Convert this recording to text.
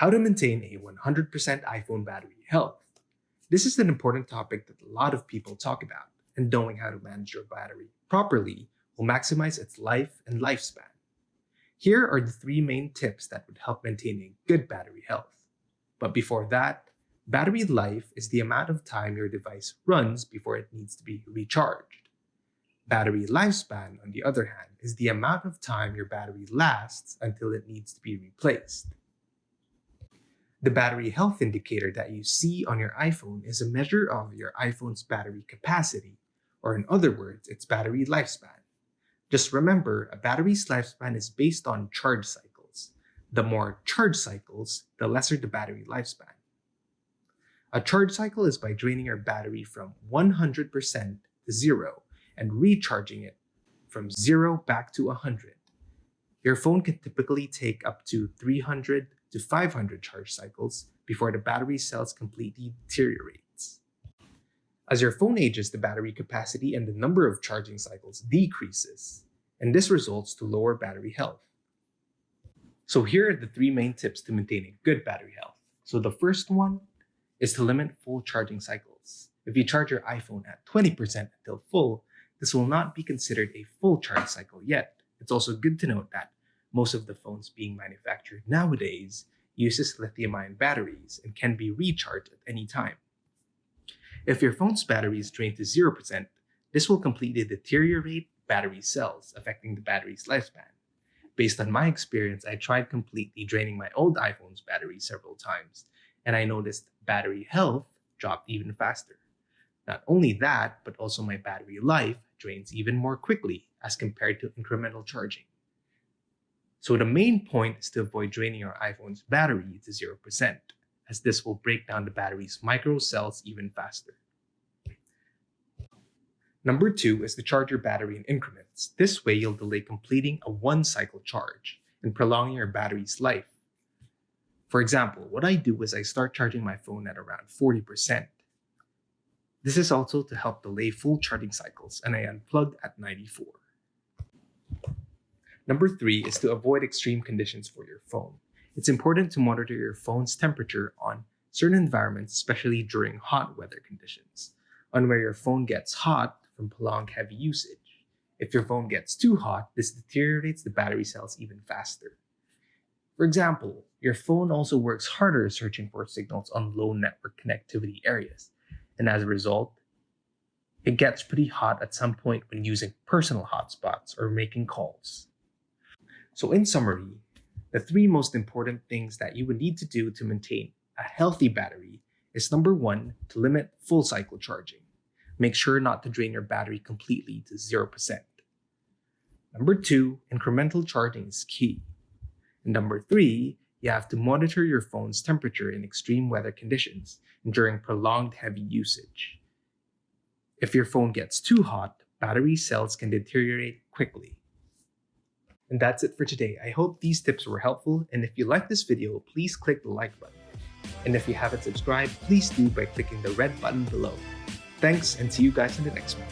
How to maintain a 100% iPhone battery health. This is an important topic that a lot of people talk about, and knowing how to manage your battery properly will maximize its life and lifespan. Here are the 3 main tips that would help maintaining good battery health. But before that, battery life is the amount of time your device runs before it needs to be recharged. Battery lifespan, on the other hand, is the amount of time your battery lasts until it needs to be replaced. The battery health indicator that you see on your iPhone is a measure of your iPhone's battery capacity, or in other words, its battery lifespan. Just remember, a battery's lifespan is based on charge cycles. The more charge cycles, the lesser the battery lifespan. A charge cycle is by draining your battery from 100% to 0 and recharging it from 0 back to 100. Your phone can typically take up to 300 to 500 charge cycles before the battery cells completely deteriorates. As your phone ages, the battery capacity and the number of charging cycles decreases, and this results to lower battery health. So here are the 3 main tips to maintaining good battery health. So the first one is to limit full charging cycles. If you charge your iPhone at 20% until full, this will not be considered a full charge cycle yet. It's also good to note that most of the phones being manufactured nowadays uses lithium-ion batteries and can be recharged at any time. If your phone's battery is drained to 0%, this will completely deteriorate battery cells, affecting the battery's lifespan. Based on my experience, I tried completely draining my old iPhone's battery several times, and I noticed battery health dropped even faster. Not only that, but also my battery life drains even more quickly as compared to incremental charging. So the main point is to avoid draining your iPhone's battery to 0%, as this will break down the battery's micro cells even faster. Number 2 is to charge your battery in increments. This way, you'll delay completing a 1-cycle charge and prolonging your battery's life. For example, what I do is I start charging my phone at around 40%. This is also to help delay full charging cycles, and I unplug at 94. Number 3 is to avoid extreme conditions for your phone. It's important to monitor your phone's temperature on certain environments, especially during hot weather conditions, on where your phone gets hot from prolonged heavy usage. If your phone gets too hot, this deteriorates the battery cells even faster. For example, your phone also works harder searching for signals on low network connectivity areas, and as a result, it gets pretty hot at some point when using personal hotspots or making calls. So in summary, the 3 most important things that you would need to do to maintain a healthy battery is number 1, to limit full cycle charging. Make sure not to drain your battery completely to 0%. Number 2, incremental charging is key. And number 3, you have to monitor your phone's temperature in extreme weather conditions and during prolonged heavy usage. If your phone gets too hot, battery cells can deteriorate quickly. And that's it for today. I hope these tips were helpful, and if you like this video, please click the like button. And if you haven't subscribed, please do by clicking the red button below. Thanks, and see you guys in the next one.